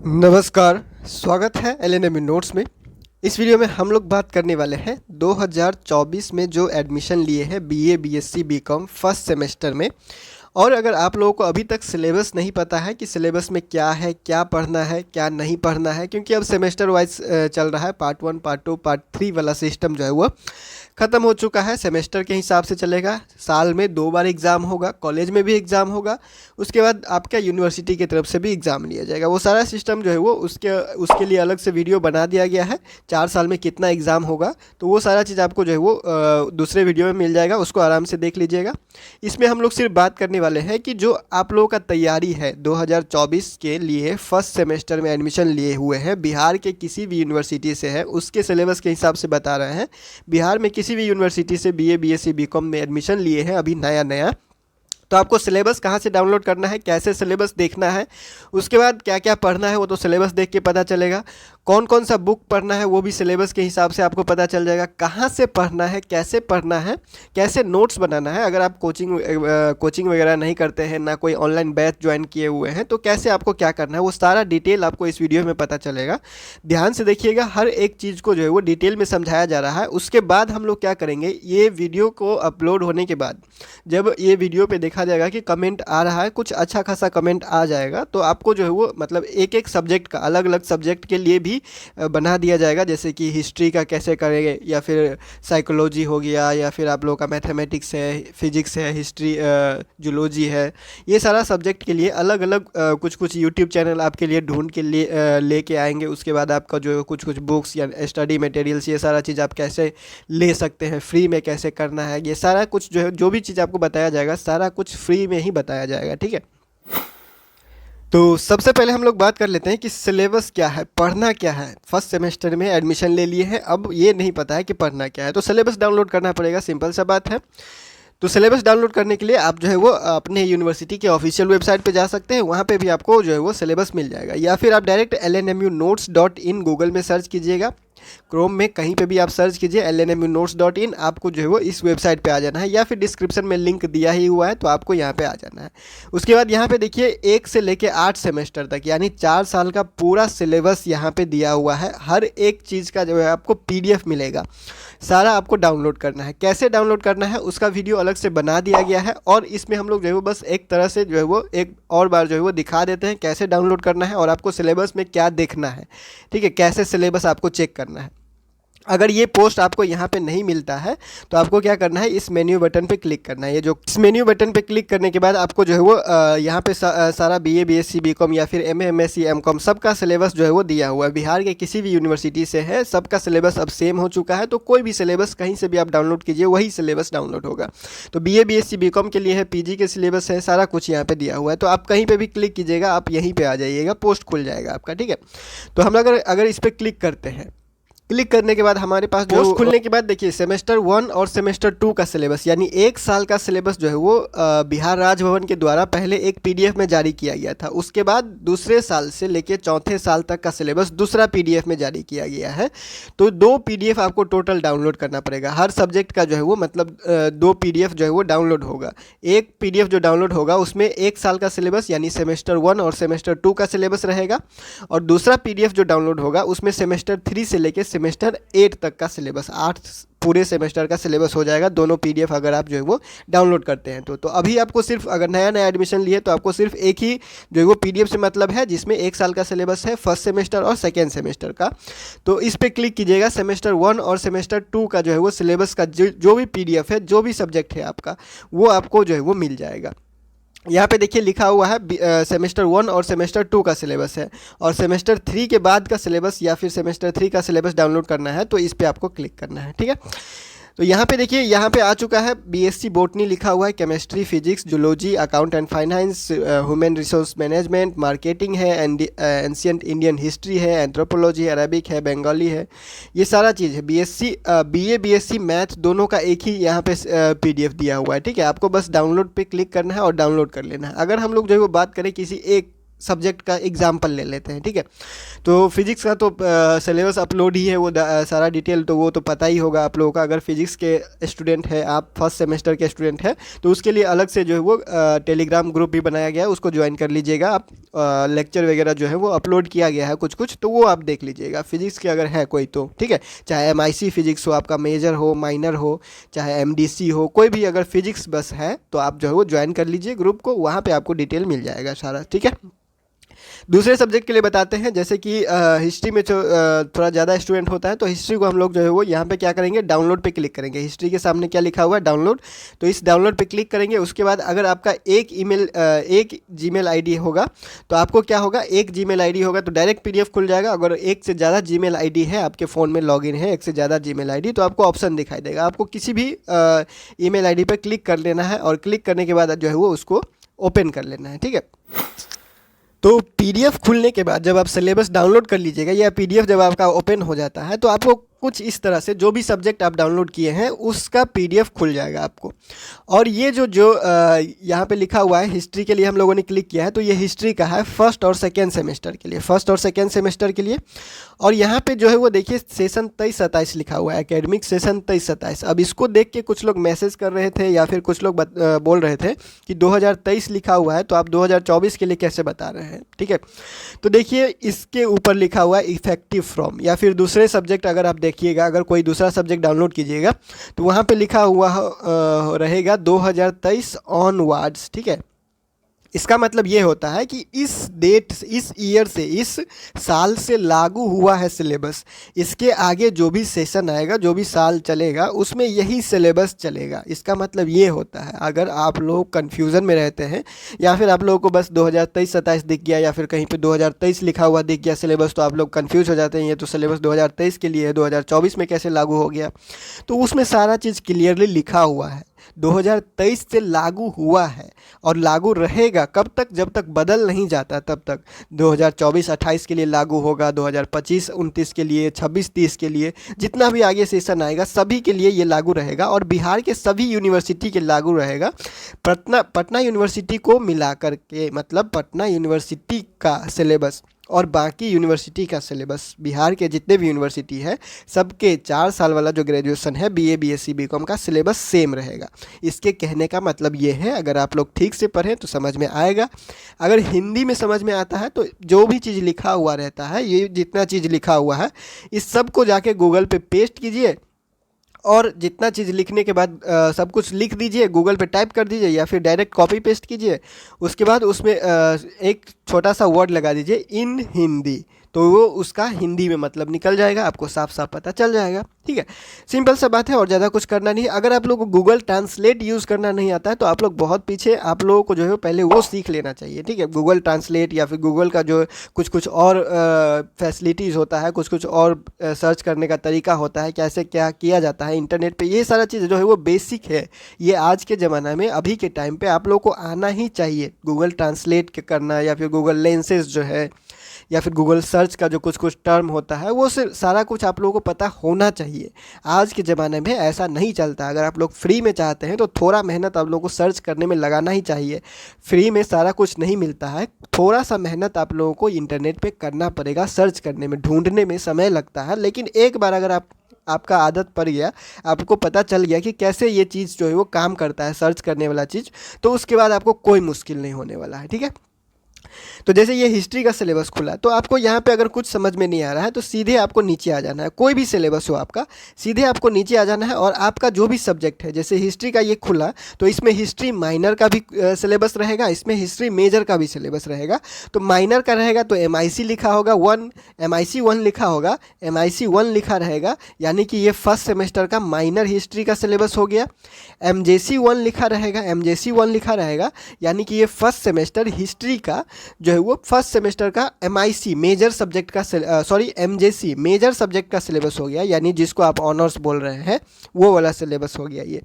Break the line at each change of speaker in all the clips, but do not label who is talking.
नमस्कार, स्वागत है एलएनएम नोट्स में। इस वीडियो में हम लोग बात करने वाले हैं 2024 में जो एडमिशन लिए हैं BA, BSc, BCom first semester में। और अगर आप लोगों को अभी तक सिलेबस नहीं पता है कि सिलेबस में क्या है, क्या पढ़ना है, क्या नहीं पढ़ना है, क्योंकि अब सेमेस्टर वाइज चल रहा है, पार्ट 1, पार्ट 2, पार्ट 3 वाला सिस्टम जो है वो ख़त्म हो चुका है। सेमेस्टर के हिसाब से चलेगा, साल में 2 बार एग्ज़ाम होगा, कॉलेज में भी एग्ज़ाम होगा, उसके बाद आपका यूनिवर्सिटी की तरफ से भी एग्ज़ाम लिया जाएगा। वो सारा सिस्टम जो है वो उसके लिए अलग से वीडियो बना दिया गया है। 4 साल में कितना एग्ज़ाम होगा, तो वो सारा चीज़ आपको जो है वो दूसरे वीडियो में मिल जाएगा, उसको आराम से देख लीजिएगा। इसमें हम लोग सिर्फ बात करने वाले हैं कि जो आप लोगों का तैयारी है 2024 के लिए फर्स्ट सेमेस्टर में एडमिशन लिए हुए हैं, बिहार के किसी भी यूनिवर्सिटी से है, उसके सिलेबस के हिसाब से बता रहे हैं। बिहार में किसी भी यूनिवर्सिटी से बीए, बीएससी, बीकॉम में एडमिशन लिए हैं अभी नया, तो आपको सिलेबस कहाँ से डाउनलोड करना है, कैसे सिलेबस देखना है, उसके बाद क्या क्या पढ़ना है, वो तो सिलेबस देख के पता चलेगा। कौन कौन सा बुक पढ़ना है वो भी सिलेबस के हिसाब से आपको पता चल जाएगा। कहाँ से पढ़ना है, कैसे नोट्स बनाना है। अगर आप कोचिंग वगैरह नहीं करते हैं, ना कोई ऑनलाइन बैच ज्वाइन किए हुए हैं, तो कैसे आपको क्या करना है वो सारा डिटेल आपको इस वीडियो में पता चलेगा। ध्यान से देखिएगा, हर एक चीज़ को जो है वो डिटेल में समझाया जा रहा है। उसके बाद हम लोग क्या करेंगे, ये वीडियो को अपलोड होने के बाद जब ये वीडियो पे देखा जाएगा कि कमेंट आ रहा है, कुछ अच्छा खासा कमेंट आ जाएगा, तो आपको जो है वो मतलब एक एक सब्जेक्ट का, अलग अलग सब्जेक्ट के लिए भी बना दिया जाएगा। जैसे कि हिस्ट्री का कैसे करेंगे, या फिर साइकोलॉजी हो गया, या फिर आप लोगों का मैथमेटिक्स है, फिजिक्स है, हिस्ट्री, जूलॉजी है। ये सारा सब्जेक्ट के लिए अलग अलग कुछ यूट्यूब चैनल आपके लिए ढूंढ के लिए लेके आएंगे। उसके बाद आपका जो कुछ बुक्स या स्टडी मटेरियल्स, ये सारा चीज़ आप कैसे ले सकते हैं, फ्री में कैसे करना है, ये सारा कुछ जो है, जो भी चीज़ आपको बताया जाएगा सारा कुछ फ्री में ही बताया जाएगा। ठीक है, तो सबसे पहले हम लोग बात कर लेते हैं कि सिलेबस क्या है, पढ़ना क्या है। फर्स्ट सेमेस्टर में एडमिशन ले लिए हैं, अब ये नहीं पता है कि पढ़ना क्या है, तो सिलेबस डाउनलोड करना पड़ेगा, सिंपल सा बात है। तो सिलेबस डाउनलोड करने के लिए आप जो है वो अपने यूनिवर्सिटी के ऑफिशियल वेबसाइट पे जा सकते हैं, वहाँ पे भी आपको जो है वो सिलेबस मिल जाएगा। या फिर आप डायरेक्ट lnmunotes.in गूगल में सर्च कीजिएगा, क्रोम में कहीं पे भी आप सर्च कीजिए lnmunotes.in, आपको जो है वो इस वेबसाइट पे आ जाना है, या फिर डिस्क्रिप्शन में लिंक दिया ही हुआ है, तो आपको यहाँ पे आ जाना है। उसके बाद यहाँ पे देखिए 1 से लेके 8 सेमेस्टर तक, यानी 4 साल का पूरा सिलेबस यहाँ पे दिया हुआ है। हर एक चीज़ का जो है आपको PDF मिलेगा, सारा आपको डाउनलोड करना है। कैसे डाउनलोड करना है उसका वीडियो अलग से बना दिया गया है, और इसमें हम लोग जो है वो बस एक तरह से जो है वो एक और बार जो है वो दिखा देते हैं कैसे डाउनलोड करना है और आपको सिलेबस में क्या देखना है। ठीक है, कैसे सिलेबस आपको चेक करना है। अगर ये पोस्ट आपको यहाँ पे नहीं मिलता है, तो आपको क्या करना है, इस मेन्यू बटन पे क्लिक करना है। ये जो इस मेन्यू बटन पे क्लिक करने के बाद आपको जो है वो यहाँ पे सारा बीए, बीएससी, बीकॉम या फिर एमए, एमएससी, एमकॉम सबका सिलेबस जो है वो दिया हुआ है। बिहार के किसी भी यूनिवर्सिटी से है, सबका सिलेबस अब सेम हो चुका है, तो कोई भी सिलेबस कहीं से भी आप डाउनलोड कीजिए, वही सिलेबस डाउनलोड होगा। तो बीए, बीएससी, बीकॉम के लिए है, पीजी के सिलेबस है, सारा कुछ यहाँ पे दिया हुआ है। तो आप कहीं पर भी क्लिक कीजिएगा, आप यहीं पर आ जाइएगा, पोस्ट खुल जाएगा आपका। ठीक है, तो हम अगर इस पर क्लिक करते हैं, क्लिक करने के बाद हमारे पास पोस्ट खुलने के बाद देखिए सेमेस्टर 1 और सेमेस्टर 2 का सिलेबस, यानी 1 साल का सिलेबस जो है वो बिहार राजभवन के द्वारा पहले एक PDF में जारी किया गया था। उसके बाद दूसरे साल से लेके चौथे साल तक का सिलेबस दूसरा PDF में जारी किया गया है। तो 2 PDF आपको टोटल डाउनलोड करना पड़ेगा। हर सब्जेक्ट का जो है वो मतलब 2 PDF जो है वो डाउनलोड होगा। एक PDF जो डाउनलोड होगा उसमें 1 साल का सिलेबस यानी सेमेस्टर 1 और सेमेस्टर 2 का सिलेबस रहेगा, और दूसरा PDF जो डाउनलोड होगा उसमें सेमेस्टर 3 से लेके सेमेस्टर 8 तक का सिलेबस, 8 पूरे सेमेस्टर का सिलेबस हो जाएगा। दोनों PDF अगर आप जो है वो डाउनलोड करते हैं तो अभी आपको सिर्फ, अगर नया एडमिशन लिए तो आपको सिर्फ एक ही जो है वो PDF से मतलब है, जिसमें 1 साल का सिलेबस है, फर्स्ट सेमेस्टर और सेकेंड सेमेस्टर का। तो इस पर क्लिक कीजिएगा, सेमेस्टर 1 और सेमेस्टर 2 का जो है वो सिलेबस का जो भी PDF है, जो भी सब्जेक्ट है आपका, वो आपको जो है वो मिल जाएगा। यहाँ पे देखिए लिखा हुआ है सेमेस्टर 1 और सेमेस्टर 2 का सिलेबस है, और सेमेस्टर 3 के बाद का सिलेबस या फिर सेमेस्टर 3 का सिलेबस डाउनलोड करना है, तो इस पे आपको क्लिक करना है। ठीक है, तो यहाँ पे देखिए, यहाँ पे आ चुका है BSc बॉटनी लिखा हुआ है, chemistry, physics, zoology, account and finance, human resource management, marketing है, एंशियंट इंडियन हिस्ट्री है, एंथ्रोपोलॉजी है, अरबिक है, बंगाली है, ये सारा चीज़ है। BA BSc मैथ दोनों का एक ही यहाँ पे PDF दिया हुआ है। ठीक है, आपको बस डाउनलोड पे क्लिक करना है और डाउनलोड कर लेना है। अगर हम लोग जो है वो बात करें किसी एक सब्जेक्ट का एग्जाम्पल ले लेते हैं, ठीक है। तो फिजिक्स का तो सिलेबस अपलोड ही है, वो सारा डिटेल तो वो तो पता ही होगा आप लोगों का। अगर फिजिक्स के स्टूडेंट है, आप फर्स्ट सेमेस्टर के स्टूडेंट हैं, तो उसके लिए अलग से जो है वो टेलीग्राम ग्रुप भी बनाया गया है, उसको ज्वाइन कर लीजिएगा आप। लेक्चर वगैरह जो है वो अपलोड किया गया है कुछ कुछ, तो वो आप देख लीजिएगा फिजिक्स के अगर है कोई तो, ठीक है। चाहे MIC फिजिक्स हो, आपका मेजर हो, माइनर हो, चाहे MDC हो, कोई भी अगर फिजिक्स बस है तो आप जो है वो ज्वाइन कर लीजिए ग्रुप को, वहाँ पे आपको डिटेल मिल जाएगा सारा, ठीक है। दूसरे सब्जेक्ट के लिए बताते हैं, जैसे कि हिस्ट्री में जो थोड़ा ज़्यादा स्टूडेंट होता है, तो हिस्ट्री को हम लोग जो है वो यहाँ पे क्या करेंगे, डाउनलोड पे क्लिक करेंगे। हिस्ट्री के सामने क्या लिखा हुआ है, डाउनलोड, तो इस डाउनलोड पे क्लिक करेंगे। उसके बाद अगर आपका एक जीमेल आईडी होगा, तो आपको क्या होगा, एक जीमेल आईडी होगा तो डायरेक्ट PDF खुल जाएगा। अगर एक से ज़्यादा जीमेल आईडी है, आपके फ़ोन में लॉगिन है एक से ज़्यादा जीमेल आईडी, तो आपको ऑप्शन दिखाई देगा। आपको किसी भी ईमेल आईडी पर क्लिक कर लेना है, और क्लिक करने के बाद जो है वो उसको ओपन कर लेना है, ठीक है। तो PDF खुलने के बाद जब आप सिलेबस डाउनलोड कर लीजिएगा, या PDF जब आपका ओपन हो जाता है, तो आपको कुछ इस तरह से जो भी सब्जेक्ट आप डाउनलोड किए हैं उसका PDF खुल जाएगा आपको। और ये जो जो यहाँ पे लिखा हुआ है हिस्ट्री के लिए हम लोगों ने क्लिक किया है, तो ये हिस्ट्री का है फर्स्ट और सेकेंड सेमेस्टर के लिए, फर्स्ट और सेकेंड सेमेस्टर के लिए। और यहाँ पे जो है वो देखिए सेशन 23-27 लिखा हुआ है, एकेडमिक सेशन 23-27। अब इसको देख के कुछ लोग मैसेज कर रहे थे, या फिर कुछ लोग बोल रहे थे कि 2023 लिखा हुआ है, तो आप 2024 के लिए कैसे बता रहे हैं, ठीक है। तो देखिए इसके ऊपर लिखा हुआ है इफेक्टिव फ्रॉम, या फिर दूसरे सब्जेक्ट अगर आप देखिएगा, अगर कोई दूसरा सब्जेक्ट डाउनलोड कीजिएगा तो वहाँ पे लिखा हुआ रहेगा 2023 ऑनवर्ड्स, ठीक है। इसका मतलब ये होता है कि इस डेट, इस ईयर से, इस साल से लागू हुआ है सिलेबस। इसके आगे जो भी सेशन आएगा, जो भी साल चलेगा, उसमें यही सिलेबस चलेगा। इसका मतलब ये होता है, अगर आप लोग कन्फ्यूज़न में रहते हैं, या फिर आप लोगों को बस 2023-27 दिख गया, या फिर कहीं पे 2023 लिखा हुआ दिख गया सिलेबस, तो आप लोग कन्फ्यूज़ हो जाते हैं, ये तो सिलेबस 2023 के लिए है, 2024 में कैसे लागू हो गया। तो उसमें सारा चीज़ क्लियरली लिखा हुआ है, 2023 से लागू हुआ है, और लागू रहेगा कब तक, जब तक बदल नहीं जाता तब तक। 2024-28 के लिए लागू होगा, 2025-29 के लिए, 26-30 के लिए, जितना भी आगे सेशन आएगा सभी के लिए ये लागू रहेगा। और बिहार के सभी यूनिवर्सिटी के लागू रहेगा, पटना यूनिवर्सिटी को मिला करके, मतलब पटना यूनिवर्सिटी का सिलेबस और बाकी यूनिवर्सिटी का सिलेबस, बिहार के जितने भी यूनिवर्सिटी है सबके 4 साल वाला जो ग्रेजुएशन है, BA BSc BCom का सिलेबस सेम रहेगा। इसके कहने का मतलब ये है, अगर आप लोग ठीक से पढ़ें तो समझ में आएगा। अगर हिंदी में समझ में आता है तो जो भी चीज़ लिखा हुआ रहता है, ये जितना चीज़ लिखा हुआ है, इस सब को जाके गूगल पे पेस्ट कीजिए, और जितना चीज़ लिखने के बाद सब कुछ लिख दीजिए, गूगल पे टाइप कर दीजिए, या फिर डायरेक्ट कॉपी पेस्ट कीजिए। उसके बाद उसमें एक छोटा सा वर्ड लगा दीजिए इन हिंदी, तो वो उसका हिंदी में मतलब निकल जाएगा, आपको साफ साफ पता चल जाएगा, ठीक है। सिंपल सा बात है, और ज़्यादा कुछ करना नहीं है। अगर आप लोगों को गूगल ट्रांसलेट यूज़ करना नहीं आता है तो आप लोग बहुत पीछे, आप लोगों को जो है पहले वो सीख लेना चाहिए, ठीक है। गूगल ट्रांसलेट या फिर गूगल का जो कुछ कुछ और फैसिलिटीज़ होता है, कुछ कुछ और सर्च करने का तरीका होता है, कैसे क्या किया जाता है इंटरनेट पे, ये सारा चीज़ जो है वो बेसिक है। ये आज के ज़माना में, अभी के टाइम पे आप लोगों को आना ही चाहिए, गूगल ट्रांसलेट करना, या फिर गूगल लेंसेज जो है, या फिर गूगल सर्च का जो कुछ कुछ टर्म होता है, वो सारा कुछ आप लोगों को पता होना चाहिए। आज के ज़माने में ऐसा नहीं चलता। अगर आप लोग फ्री में चाहते हैं तो थोड़ा मेहनत आप लोगों को सर्च करने में लगाना ही चाहिए। फ्री में सारा कुछ नहीं मिलता है, थोड़ा सा मेहनत आप लोगों को इंटरनेट पे करना पड़ेगा। सर्च करने में, ढूंढने में समय लगता है, लेकिन एक बार अगर आपका आदत पड़ गया, आपको पता चल गया कि कैसे ये चीज़ जो है वो काम करता है, सर्च करने वाला चीज़, तो उसके बाद आपको कोई मुश्किल नहीं होने वाला है, ठीक है। तो जैसे ये हिस्ट्री का सिलेबस खुला, तो आपको यहाँ पे अगर कुछ समझ में नहीं आ रहा है तो सीधे आपको नीचे आ जाना है। कोई भी सिलेबस हो आपका, सीधे आपको नीचे आ जाना है, और आपका जो भी सब्जेक्ट है, जैसे हिस्ट्री का ये खुला, तो इसमें हिस्ट्री माइनर का भी सिलेबस रहेगा, इसमें हिस्ट्री मेजर का भी सिलेबस रहेगा। तो माइनर का रहेगा तो MIC लिखा होगा 1, MIC 1 लिखा होगा, MIC 1 लिखा रहेगा, यानी कि ये फर्स्ट सेमेस्टर का माइनर हिस्ट्री का सिलेबस हो गया। MJC 1 लिखा रहेगा, MJC 1 लिखा रहेगा, यानी कि ये फर्स्ट सेमेस्टर हिस्ट्री का जो है वो फर्स्ट सेमेस्टर का MIC मेजर सब्जेक्ट का MJC मेजर सब्जेक्ट का सिलेबस हो गया, यानी जिसको आप ऑनर्स बोल रहे हैं वो वाला सिलेबस हो गया ये,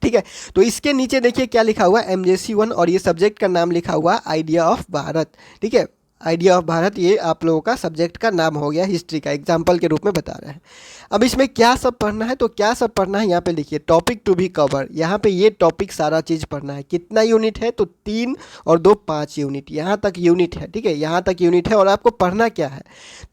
ठीक है। तो इसके नीचे देखिए क्या लिखा हुआ है, MJC 1, और ये सब्जेक्ट का नाम लिखा हुआ आइडिया ऑफ भारत, ठीक है। आइडिया ऑफ भारत ये आप लोगों का सब्जेक्ट का नाम हो गया, हिस्ट्री का एग्जाम्पल के रूप में बता रहे हैं। अब इसमें क्या सब पढ़ना है, तो क्या सब पढ़ना है यहाँ पे लिखिए, टॉपिक टू बी कवर। यहाँ पे ये टॉपिक सारा चीज़ पढ़ना है। कितना यूनिट है, तो 3 और 2 5 यूनिट, यहाँ तक यूनिट है, ठीक है, यहाँ तक यूनिट है। और आपको पढ़ना क्या है,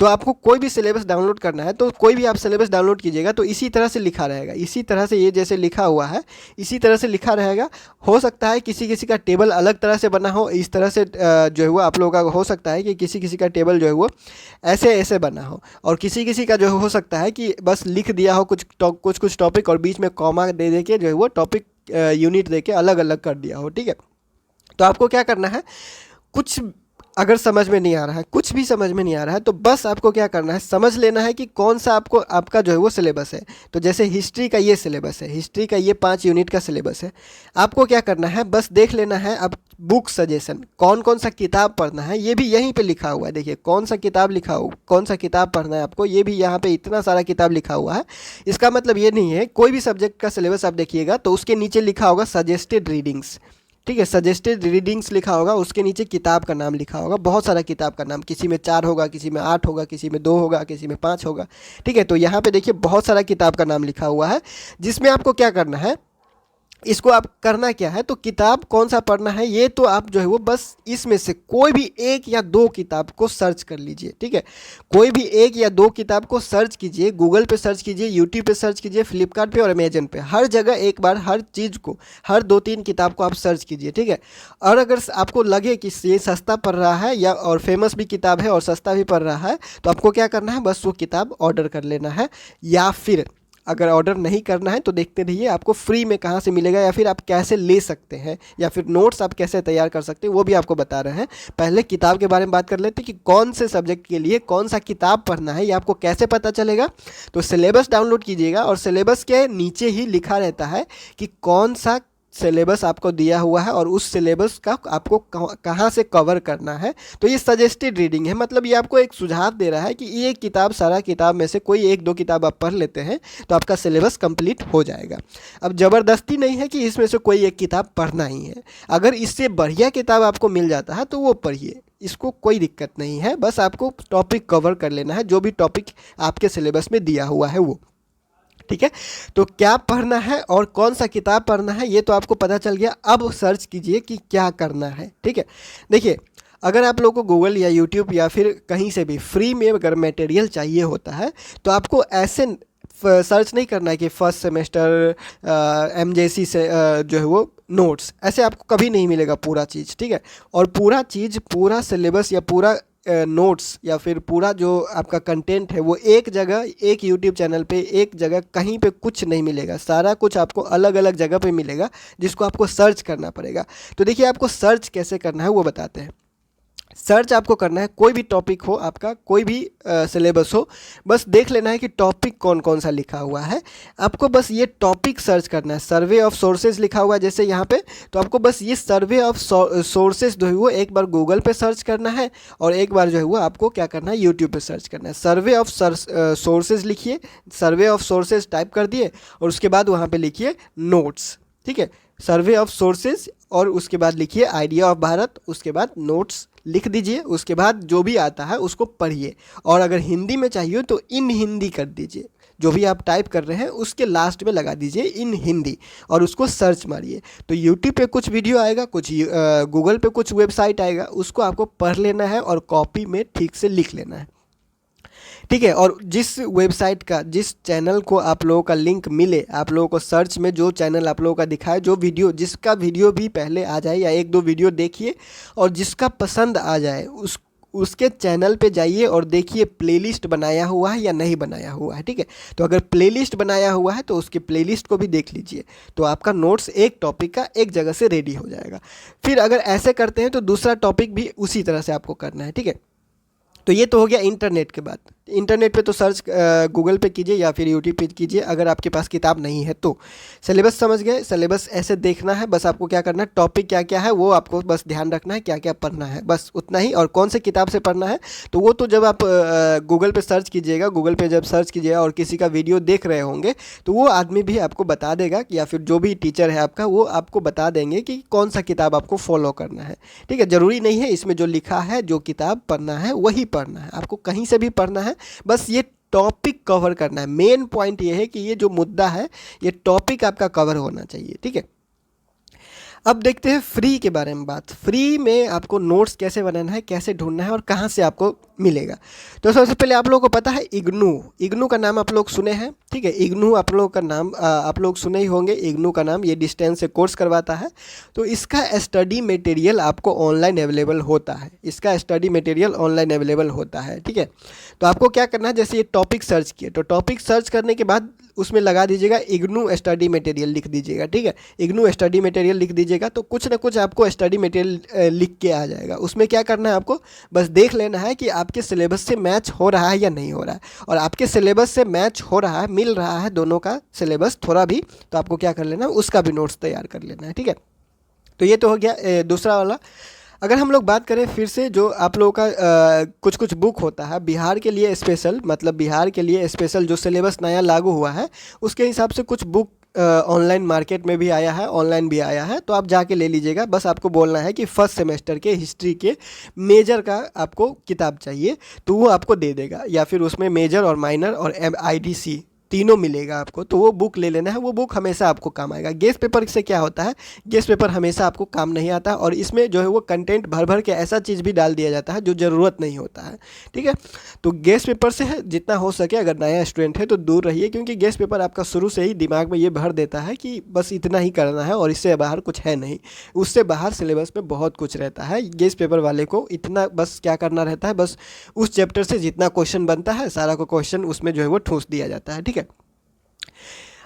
तो आपको कोई भी सिलेबस डाउनलोड करना है, तो कोई भी आप सिलेबस डाउनलोड कीजिएगा तो इसी तरह से लिखा रहेगा, इसी तरह से ये जैसे लिखा हुआ है इसी तरह से लिखा रहेगा। हो सकता है किसी किसी का टेबल अलग तरह से बना हो, इस तरह से जो है वो आप लोगों का हो सकता है कि किसी किसी का टेबल जो है वो ऐसे ऐसे बना हो, और किसी किसी का जो हो सकता है कि बस लिख दिया हो कुछ टॉपिक और बीच में कॉमा दे दे के जो है वो टॉपिक यूनिट दे के अलग अलग कर दिया हो, ठीक है। तो आपको क्या करना है, कुछ अगर समझ में नहीं आ रहा है, कुछ भी समझ में नहीं आ रहा है, तो बस आपको क्या करना है, समझ लेना है कि कौन सा आपका जो है वो सिलेबस है। तो जैसे हिस्ट्री का ये सिलेबस है, हिस्ट्री का ये 5 यूनिट का सिलेबस है। आपको क्या करना है, बस देख लेना है। अब बुक सजेशन, कौन कौन सा किताब पढ़ना है ये भी यहीं पे लिखा हुआ है। देखिए कौन सा किताब लिखा हो, कौन सा किताब पढ़ना है आपको, ये भी यहाँ पे इतना सारा किताब लिखा हुआ है। इसका मतलब ये नहीं है, कोई भी सब्जेक्ट का सिलेबस आप देखिएगा तो उसके नीचे लिखा होगा सजेस्टेड रीडिंग्स, ठीक है, सजेस्टेड रीडिंग्स लिखा होगा, उसके नीचे किताब का नाम लिखा होगा, बहुत सारा किताब का नाम, किसी में 4 होगा, किसी में 8 होगा, किसी में 2 होगा, किसी में 5 होगा, ठीक है। तो यहाँ पे देखिए बहुत सारा किताब का नाम लिखा हुआ है, जिसमें आपको क्या करना है, इसको आप करना क्या है, तो किताब कौन सा पढ़ना है ये तो आप जो है वो बस इसमें से कोई भी 1 या 2 किताब को सर्च कर लीजिए, ठीक है। कोई भी 1 या 2 किताब को सर्च कीजिए, गूगल पे सर्च कीजिए, यूट्यूब पे सर्च कीजिए, फ्लिपकार्ट पे और अमेजन पे, हर जगह एक बार हर चीज़ को, हर 2-3 किताब को आप सर्च कीजिए, ठीक है। और अगर आपको लगे कि ये सस्ता पड़ रहा है या और फेमस भी किताब है और सस्ता भी पड़ रहा है, तो आपको क्या करना है, बस वो किताब ऑर्डर कर लेना है। या फिर अगर ऑर्डर नहीं करना है तो देखते रहिए आपको फ्री में कहाँ से मिलेगा, या फिर आप कैसे ले सकते हैं, या फिर नोट्स आप कैसे तैयार कर सकते हैं वो भी आपको बता रहे हैं। पहले किताब के बारे में बात कर लेते हैं कि कौन से सब्जेक्ट के लिए कौन सा किताब पढ़ना है, ये आपको कैसे पता चलेगा। तो सिलेबस डाउनलोड कीजिएगा और सिलेबस के नीचे ही लिखा रहता है कि कौन सा सिलेबस आपको दिया हुआ है और उस सिलेबस का आपको कहाँ से कवर करना है। तो ये सजेस्टेड रीडिंग है, मतलब ये आपको एक सुझाव दे रहा है कि ये किताब, सारा किताब में से कोई 1-2 किताब आप पढ़ लेते हैं तो आपका सिलेबस कंप्लीट हो जाएगा। अब ज़बरदस्ती नहीं है कि इसमें से कोई एक किताब पढ़ना ही है, अगर इससे बढ़िया किताब आपको मिल जाता है तो वो पढ़िए, इसको कोई दिक्कत नहीं है। बस आपको टॉपिक कवर कर लेना है, जो भी टॉपिक आपके सिलेबस में दिया हुआ है वो, ठीक है। तो क्या पढ़ना है और कौन सा किताब पढ़ना है ये तो आपको पता चल गया। अब सर्च कीजिए कि क्या करना है, ठीक है। देखिए अगर आप लोगों को गूगल या यूट्यूब या फिर कहीं से भी फ्री में अगर मटेरियल चाहिए होता है तो आपको ऐसे सर्च नहीं करना है कि फर्स्ट सेमेस्टर MJC से जो है वो नोट्स, ऐसे आपको कभी नहीं मिलेगा पूरा चीज़, ठीक है। और पूरा चीज़, पूरा सिलेबस या पूरा नोट्स या फिर पूरा जो आपका कंटेंट है वो एक जगह, एक यूट्यूब चैनल पे एक जगह, कहीं पे कुछ नहीं मिलेगा। सारा कुछ आपको अलग अलग जगह पे मिलेगा जिसको आपको सर्च करना पड़ेगा। तो देखिए आपको सर्च कैसे करना है वो बताते हैं। सर्च आपको करना है, कोई भी टॉपिक हो आपका, कोई भी सिलेबस हो, बस देख लेना है कि टॉपिक कौन कौन सा लिखा हुआ है। आपको बस ये टॉपिक सर्च करना है। सर्वे ऑफ सोर्सेज लिखा हुआ है जैसे यहाँ पे, तो आपको बस ये सर्वे ऑफ सोर्सेज जो है वो एक बार गूगल पे सर्च करना है और एक बार जो है वो आपको क्या करना है, यूट्यूब पे सर्च करना है। सर्वे ऑफ सोर्सेज लिखिए, सर्वे ऑफ सोर्सेज टाइप कर दिए और उसके बाद वहाँ पे लिखिए नोट्स, ठीक है। सर्वे ऑफ सोर्सेज और उसके बाद लिखिए आइडिया ऑफ भारत, उसके बाद नोट्स लिख दीजिए, उसके बाद जो भी आता है उसको पढ़िए। और अगर हिंदी में चाहिए तो इन हिंदी कर दीजिए, जो भी आप टाइप कर रहे हैं उसके लास्ट में लगा दीजिए इन हिंदी और उसको सर्च मारिए। तो यूट्यूब पे कुछ वीडियो आएगा, कुछ गूगल पे कुछ वेबसाइट आएगा, उसको आपको पढ़ लेना है और कॉपी में ठीक से लिख लेना है, ठीक है। और जिस वेबसाइट का, जिस चैनल को आप लोगों का लिंक मिले, आप लोगों को सर्च में जो चैनल आप लोगों का दिखाए, जो वीडियो, जिसका वीडियो भी पहले आ जाए या 1-2 वीडियो देखिए और जिसका पसंद आ जाए उसके चैनल पे जाइए और देखिए प्लेलिस्ट बनाया हुआ है या नहीं बनाया हुआ है, ठीक है। तो अगर प्लेलिस्ट बनाया हुआ है तो उसके प्लेलिस्ट को भी देख लीजिए, तो आपका नोट्स एक टॉपिक का एक जगह से रेडी हो जाएगा। फिर अगर ऐसे करते हैं तो दूसरा टॉपिक भी उसी तरह से आपको करना है, ठीक है। तो ये तो हो गया इंटरनेट के बात, इंटरनेट पे तो सर्च गूगल पे कीजिए या फिर यूट्यूब पे कीजिए, अगर आपके पास किताब नहीं है तो। सिलेबस समझ गए, सिलेबस ऐसे देखना है, बस आपको क्या करना है, टॉपिक क्या क्या है वो आपको बस ध्यान रखना है, क्या क्या पढ़ना है, बस उतना ही। और कौन से किताब से पढ़ना है तो वो तो जब आप गूगल पे सर्च कीजिएगा, गूगल पे जब सर्च कीजिएगा और किसी का वीडियो देख रहे होंगे तो वो आदमी भी आपको बता देगा, या फिर जो भी टीचर है आपका वो आपको बता देंगे कि कौन सा किताब आपको फॉलो करना है। ठीक है, ज़रूरी नहीं है इसमें जो लिखा है, जो किताब पढ़ना है वही पढ़ना है, आपको कहीं से भी पढ़ना है, बस ये टॉपिक कवर करना है। मेन पॉइंट ये है कि ये जो मुद्दा है ये टॉपिक आपका कवर होना चाहिए। ठीक है, अब देखते हैं फ्री के बारे में बात। फ्री में आपको नोट्स कैसे बनाना है, कैसे ढूंढना है और कहाँ से आपको मिलेगा। तो सबसे पहले आप लोगों को पता है इग्नू, इग्नू का नाम आप लोग सुने हैं। ठीक है, इग्नू आप लोग का नाम आप लोग सुने ही होंगे। इग्नू का नाम, ये डिस्टेंस से कोर्स करवाता है। तो इसका स्टडी मटेरियल आपको ऑनलाइन अवेलेबल होता है, इसका स्टडी मटेरियल ऑनलाइन अवेलेबल होता है। ठीक है, तो आपको क्या करना है, जैसे ये टॉपिक सर्च किए तो टॉपिक सर्च करने के बाद उसमें लगा दीजिएगा इग्नू स्टडी मटेरियल लिख दीजिएगा। ठीक है, इग्नू स्टडी मटेरियल लिख दीजिएगा तो कुछ ना कुछ आपको स्टडी मटेरियल लिख के आ जाएगा। उसमें क्या करना है, आपको बस देख लेना है कि आपके सिलेबस से मैच हो रहा है या नहीं हो रहा है। और आपके सिलेबस से मैच हो रहा है, मिल रहा है दोनों का सिलेबस थोड़ा भी, तो आपको क्या कर लेना है, उसका भी नोट्स तैयार कर लेना है। ठीक है, तो ये तो हो गया दूसरा वाला। अगर हम लोग बात करें फिर से, जो आप लोगों का कुछ कुछ बुक होता है बिहार के लिए स्पेशल, मतलब बिहार के लिए स्पेशल जो सिलेबस नया लागू हुआ है उसके हिसाब से कुछ बुक ऑनलाइन मार्केट में भी आया है, ऑनलाइन भी आया है, तो आप जाके ले लीजिएगा। बस आपको बोलना है कि फर्स्ट सेमेस्टर के हिस्ट्री के मेजर का आपको किताब चाहिए तो वो आपको दे देगा, या फिर उसमें मेजर और माइनर और IDC तीनों मिलेगा आपको, तो वो बुक ले लेना है। वो बुक हमेशा आपको काम आएगा। गेस्ट पेपर से क्या होता है, गेस्ट पेपर हमेशा आपको काम नहीं आता और इसमें जो है वो कंटेंट भर भर के ऐसा चीज़ भी डाल दिया जाता है जो ज़रूरत नहीं होता है। ठीक है, तो गेस्ट पेपर से जितना हो सके अगर नया स्टूडेंट है तो दूर रहिए, क्योंकि गेस्ट पेपर आपका शुरू से ही दिमाग में ये भर देता है कि बस इतना ही करना है और इससे बाहर कुछ है नहीं। उससे बाहर सिलेबस में बहुत कुछ रहता है। गेस्ट पेपर वाले को इतना बस क्या करना रहता है, बस उस चैप्टर से जितना क्वेश्चन बनता है सारा को क्वेश्चन उसमें जो है वो ठूंस दिया जाता है। ठीक है,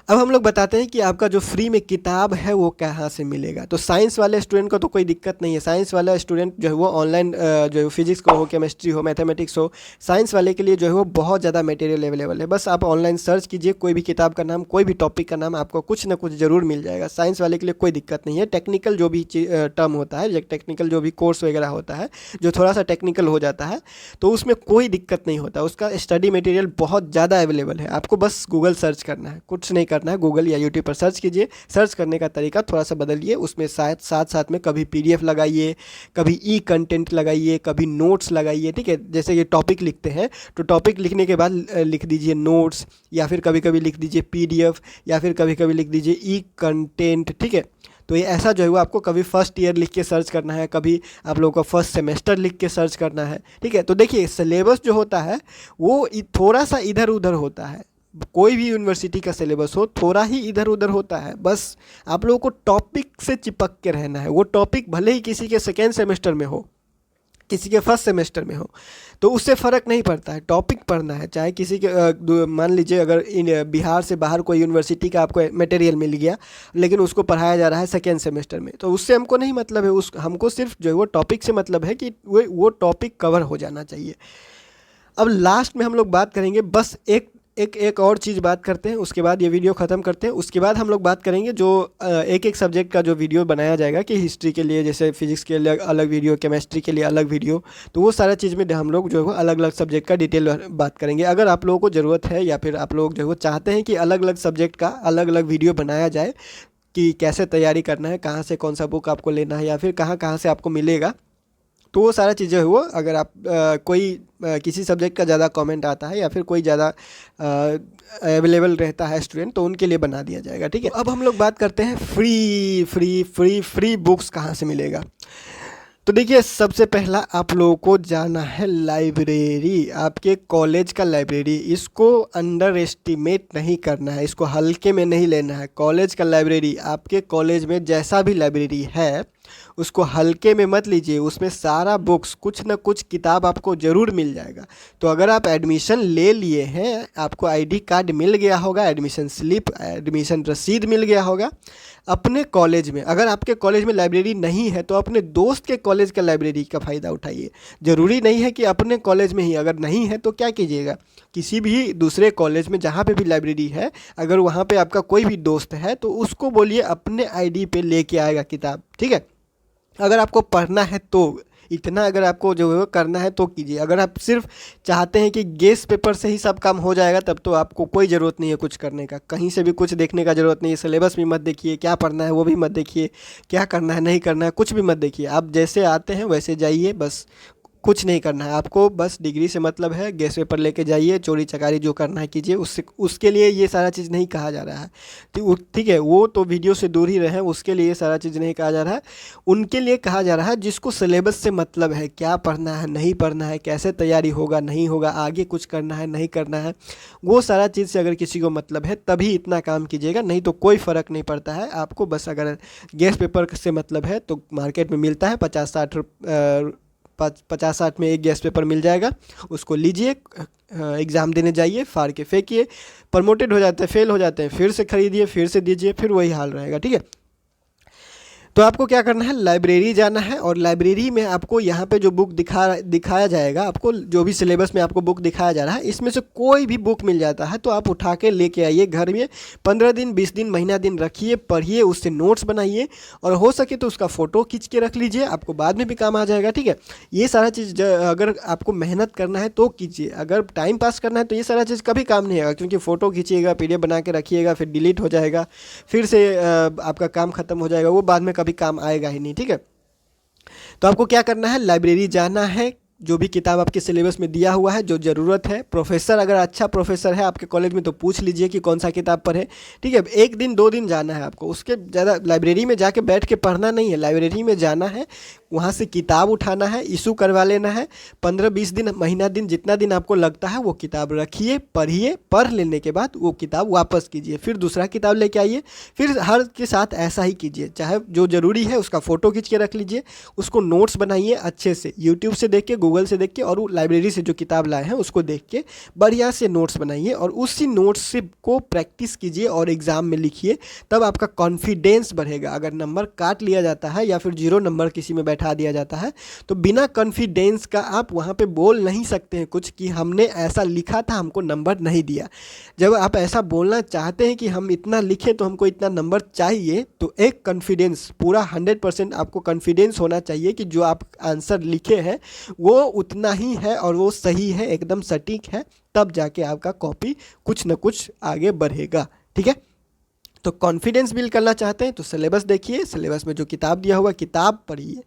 अब हम लोग बताते हैं कि आपका जो फ्री में किताब है वो कहाँ से मिलेगा। तो साइंस वाले स्टूडेंट को तो कोई दिक्कत नहीं है। साइंस वाला स्टूडेंट जो है वो ऑनलाइन जो है फिजिक्स को हो, केमिस्ट्री हो, मैथमेटिक्स हो, साइंस वाले के लिए जो है वो बहुत ज़्यादा मटेरियल अवेलेबल है। बस आप ऑनलाइन सर्च कीजिए, कोई भी किताब का नाम, कोई भी टॉपिक का नाम, आपको कुछ ना कुछ ज़रूर मिल जाएगा। साइंस वाले के लिए कोई दिक्कत नहीं है। टेक्निकल जो भी टर्म होता है, टेक्निकल जो भी कोर्स वगैरह होता है जो थोड़ा सा टेक्निकल हो जाता है तो उसमें कोई दिक्कत नहीं होता। उसका स्टडी मटेरियल बहुत ज़्यादा अवेलेबल है। आपको बस गूगल सर्च करना है, कुछ नहीं करना है। गूगल या यूट्यूब पर सर्च कीजिए। सर्च करने का तरीका थोड़ा सा बदलिए, उसमें साथ में कभी PDF लगाइए, कभी कंटेंट लगाइए, कभी नोट्स लगाइए। ठीक है, जैसे ये टॉपिक लिखते हैं तो टॉपिक लिखने के बाद लिख दीजिए नोट्स, या फिर कभी कभी लिख दीजिए PDF, या फिर कभी कभी लिख दीजिए कंटेंट। ठीक है, तो ये ऐसा जो है वो आपको कभी फर्स्ट ईयर लिख के सर्च करना है, कभी आप लोगों को फर्स्ट सेमेस्टर लिख के सर्च करना है। ठीक है, तो देखिए सिलेबस जो होता है वो थोड़ा सा इधर उधर होता है। कोई भी यूनिवर्सिटी का सिलेबस हो थोड़ा ही इधर उधर होता है। बस आप लोगों को टॉपिक से चिपक के रहना है। वो टॉपिक भले ही किसी के सेकेंड सेमेस्टर में हो, किसी के फर्स्ट सेमेस्टर में हो, तो उससे फ़र्क नहीं पड़ता है। टॉपिक पढ़ना है, चाहे किसी के मान लीजिए अगर बिहार से बाहर कोई यूनिवर्सिटी का आपको मटेरियल मिल गया लेकिन उसको पढ़ाया जा रहा है सेकेंड सेमेस्टर में, तो उससे हमको नहीं मतलब है। हमको सिर्फ जो है वो टॉपिक से मतलब है कि वो टॉपिक कवर हो जाना चाहिए। अब लास्ट में हम लोग बात करेंगे, बस एक और चीज़ बात करते हैं, उसके बाद ये वीडियो ख़त्म करते हैं। उसके बाद हम लोग बात करेंगे जो एक सब्जेक्ट का जो वीडियो बनाया जाएगा कि हिस्ट्री के लिए जैसे फिजिक्स के लिए अलग वीडियो, केमिस्ट्री के लिए अलग वीडियो, तो वो सारा चीज़ में हम लोग जो है वो अलग अलग सब्जेक्ट का डिटेल बात करेंगे। अगर आप लोगों को ज़रूरत है या फिर आप लोग जो है वो चाहते हैं कि अलग अलग सब्जेक्ट का अलग अलग वीडियो बनाया जाए कि कैसे तैयारी करना है, कहाँ से कौन सा बुक आपको लेना है, या फिर कहाँ कहाँ से आपको मिलेगा, तो वो सारा चीज़ें हुआ। अगर आप किसी सब्जेक्ट का ज़्यादा कमेंट आता है या फिर कोई ज़्यादा अवेलेबल रहता है स्टूडेंट, तो उनके लिए बना दिया जाएगा। ठीक है, अब हम लोग बात करते हैं फ्री बुक्स कहाँ से मिलेगा। तो देखिए सबसे पहला आप लोगों को जाना है लाइब्रेरी, आपके कॉलेज का लाइब्रेरी। इसको अंडर एस्टिमेट नहीं करना है, इसको हल्के में नहीं लेना है। कॉलेज का लाइब्रेरी, आपके कॉलेज में जैसा भी लाइब्रेरी है उसको हल्के में मत लीजिए, उसमें सारा बुक्स कुछ ना कुछ किताब आपको ज़रूर मिल जाएगा। तो अगर आप एडमिशन ले लिए हैं, आपको आईडी कार्ड मिल गया होगा, एडमिशन स्लिप, एडमिशन रसीद मिल गया होगा, अपने कॉलेज में, अगर आपके कॉलेज में लाइब्रेरी नहीं है तो अपने दोस्त के कॉलेज का लाइब्रेरी का फ़ायदा उठाइए। ज़रूरी नहीं है कि अपने कॉलेज में ही, अगर नहीं है तो क्या कीजिएगा, किसी भी दूसरे कॉलेज में जहाँ पे भी लाइब्रेरी है, अगर वहाँ पे आपका कोई भी दोस्त है तो उसको बोलिए अपने आईडी पे लेके आएगा किताब, ठीक है। अगर आपको पढ़ना है तो इतना, अगर आपको जो है करना है तो कीजिए। अगर आप सिर्फ चाहते हैं कि गेस पेपर से ही सब काम हो जाएगा, तब तो आपको कोई ज़रूरत नहीं है कुछ करने का, कहीं से भी कुछ देखने का ज़रूरत नहीं है। सिलेबस भी मत देखिए, क्या पढ़ना है वो भी मत देखिए, क्या करना है नहीं करना है कुछ भी मत देखिए। आप जैसे आते हैं वैसे जाइए, बस कुछ नहीं करना है आपको, बस डिग्री से मतलब है। गेस पेपर लेके जाइए, चोरी चकारी जो करना है कीजिए, उससे उसके लिए ये सारा चीज़ नहीं कहा जा रहा है। ठीक है, वो तो वीडियो से दूर ही रहें, उसके लिए ये सारा चीज़ नहीं कहा जा रहा है। उनके लिए कहा जा रहा है जिसको सिलेबस से मतलब है, क्या पढ़ना है नहीं पढ़ना है, कैसे तैयारी होगा नहीं होगा, आगे कुछ करना है नहीं करना है, वो सारा चीज़ से अगर किसी को मतलब है तभी इतना काम कीजिएगा, नहीं तो कोई फ़र्क नहीं पड़ता है आपको। बस अगर गैस पेपर से मतलब है तो मार्केट में मिलता है 50-60 में एक गैस पेपर मिल जाएगा, उसको लीजिए, एग्ज़ाम देने जाइए, फाड़ के फेंकिए, प्रमोटेड हो जाते हैं, फेल हो जाते हैं, फिर से खरीदिए, फिर से दीजिए, फिर वही हाल रहेगा, ठीक है। तो आपको क्या करना है, लाइब्रेरी जाना है, और लाइब्रेरी में आपको यहाँ पे जो बुक दिखाया जाएगा, आपको जो भी सिलेबस में आपको बुक दिखाया जा रहा है, इसमें से कोई भी बुक मिल जाता है तो आप उठा के लेके आइए घर में, 15 दिन 20 दिन महीना दिन रखिए, पढ़िए, उससे नोट्स बनाइए, और हो सके तो उसका फ़ोटो खींच के रख लीजिए, आपको बाद में भी काम आ जाएगा, ठीक है। ये सारा चीज़ अगर आपको मेहनत करना है तो कीजिए, अगर टाइम पास करना है तो ये सारा चीज़ कभी काम नहीं आएगा, क्योंकि फ़ोटो खींचिएगा, PDF बना के रखिएगा, फिर डिलीट हो जाएगा, फिर से आपका काम ख़त्म हो जाएगा, वो बाद में कभी काम आएगा ही नहीं, ठीक है। तो आपको क्या करना है, लाइब्रेरी जाना है, जो भी किताब आपके सिलेबस में दिया हुआ है, जो ज़रूरत है, प्रोफेसर अगर अच्छा प्रोफेसर है आपके कॉलेज में तो पूछ लीजिए कि कौन सा किताब पढ़े, ठीक है। 1 दिन 2 दिन जाना है आपको, उसके ज़्यादा लाइब्रेरी में जाके बैठ के पढ़ना नहीं है, लाइब्रेरी में जाना है, वहाँ से किताब उठाना है, इशू करवा लेना है, 15-20 दिन महीना दिन जितना दिन आपको लगता है वो किताब रखिए, पढ़िए, पढ़ लेने के बाद वो किताब वापस कीजिए, फिर दूसरा किताब लेके आइए, फिर हर के साथ ऐसा ही कीजिए। चाहे जो ज़रूरी है उसका फ़ोटो खींच के रख लीजिए, उसको नोट्स बनाइए अच्छे से, यूट्यूब से देख के, गूगल से देख के, और वो लाइब्रेरी से जो किताब लाए हैं उसको देख के बढ़िया से नोट्स बनाइए, और उसी नोट्स से को प्रैक्टिस कीजिए और एग्ज़ाम में लिखिए, तब आपका कॉन्फिडेंस बढ़ेगा। अगर नंबर काट लिया जाता है या फिर 0 नंबर किसी में बैठा दिया जाता है तो बिना कॉन्फिडेंस का आप वहाँ पे बोल नहीं सकते हैं कुछ कि हमने ऐसा लिखा था, हमको नंबर नहीं दिया। जब आप ऐसा बोलना चाहते हैं कि हम इतना लिखे तो हमको इतना नंबर चाहिए, तो एक कॉन्फिडेंस पूरा 100% आपको कॉन्फिडेंस होना चाहिए कि जो आप आंसर लिखे हैं वो उतना ही है और वो सही है, एकदम सटीक है, तब जाके आपका कॉपी कुछ न कुछ आगे बढ़ेगा, ठीक है। तो कॉन्फिडेंस बिल्ड करना चाहते हैं तो सिलेबस देखिए, सिलेबस में जो किताब दिया हुआ किताब पढ़िए,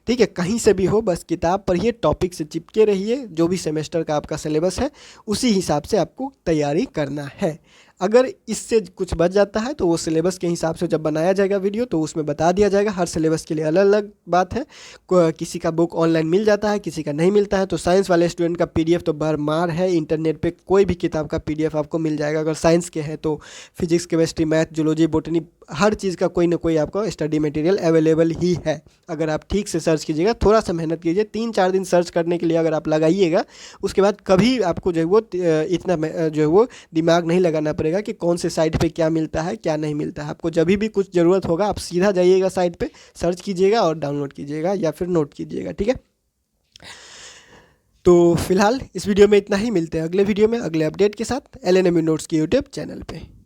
ठीक है, कहीं से भी हो बस किताब पढ़िए, टॉपिक से चिपके रहिए, जो भी सेमेस्टर का आपका सिलेबस है उसी हिसाब से आपको तैयारी करना है। अगर इससे कुछ बच जाता है तो वो सिलेबस के हिसाब से जब बनाया जाएगा वीडियो तो उसमें बता दिया जाएगा, हर सिलेबस के लिए अलग अलग बात है। किसी का बुक ऑनलाइन मिल जाता है, किसी का नहीं मिलता है, तो साइंस वाले स्टूडेंट का PDF तो भरमार है, इंटरनेट पे कोई भी किताब का PDF आपको मिल जाएगा। अगर साइंस के हैं तो physics, chemistry, math, zoology, botany, हर चीज़ का कोई ना कोई आपको स्टडी मटेरियल अवेलेबल ही है। अगर आप ठीक से सर्च कीजिएगा, थोड़ा सा मेहनत कीजिए, 3-4 दिन सर्च करने के लिए अगर आप लगाइएगा, उसके बाद कभी आपको जो है वो इतना जो है वो दिमाग नहीं लगाना पड़ेगा कि कौन से साइट पे क्या मिलता है क्या नहीं मिलता है। आपको जब भी कुछ ज़रूरत होगा आप सीधा जाइएगा साइट पे, सर्च कीजिएगा और डाउनलोड कीजिएगा या फिर नोट कीजिएगा, ठीक है। तो फिलहाल इस वीडियो में इतना ही, मिलते हैं अगले वीडियो में अगले अपडेट के साथ LNME नोट्स के यूट्यूब चैनल पे।